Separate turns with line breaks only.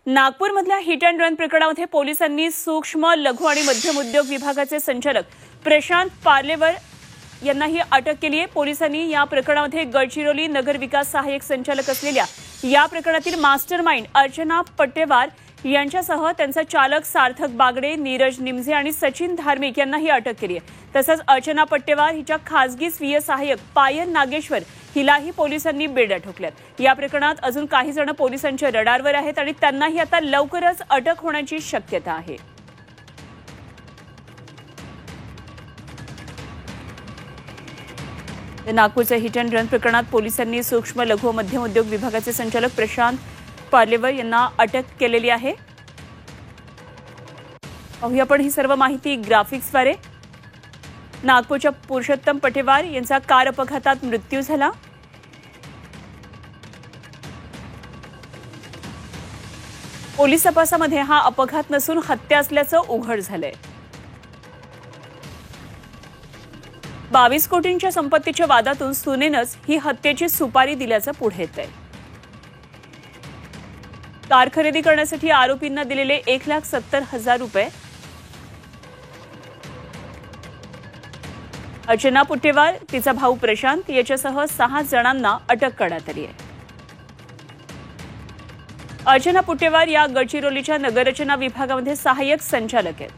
नागपूरमधल्या hit and run प्रकरणामध्ये पोलिसांनी सूक्ष्म, लघु आणि मध्यम उद्योग विभागाचे संचालक प्रशांत पार्लेकर यांनाही अटक केली आहे। पोलिसांनी या प्रकरणामध्ये गडचिरोली नगर विकास सहाय्यक संचालक असलेल्या या प्रकरणातील मास्टरमाइंड अर्चना पट्टेवार यांच्यासह त्यांचा चालक सार्थक बागडे, नीरज निमजे आणि सचिन धार्मिक यांनाही अटक केली आहे। तसंच अर्चना पट्टेवार हिच्या खासगी स्वीय सहाय्यक पायल नागेश्वर हिलाही पोलिसांनी बेड्या ठोकल्यात। या प्रकरणात अजून काही जण पोलिसांच्या रडारवर आहेत आणि त्यांनाही आता लवकरच अटक होण्याची शक्यता आहे। नागपूरच्या हिट अँड रन प्रकरणात पोलिसांनी सूक्ष्म, लघु व मध्यम उद्योग विभागाचे संचालक प्रशांत पार्लेकर यांना अटक केलेली आहे। पाहूया आपण ही सर्व माहिती ग्राफिक्सद्वारे। नागपूरच्या पुरुषोत्तम पटेवार यांचा कार अपघातात मृत्यू झाला। पोलीस तपासामध्ये हा अपघात नसून हत्या असल्याचं उघड झालंय। 22 कोटींच्या संपत्तीच्या वादातून सुनेनंच ही हत्येची सुपारी दिल्याचं पुढे येतंय। कार खरेदी करण्यासाठी आरोपींना दिलेले 1,70,000 रुपये। अर्चना पट्टेवार, तिचा भाऊ प्रशांत याच्यासह 6 जणांना अटक करण्यात आली आहे। अर्चना पट्टेवार या गडचिरोलीच्या नगररचना विभागामध्ये सहाय्यक संचालक आहेत।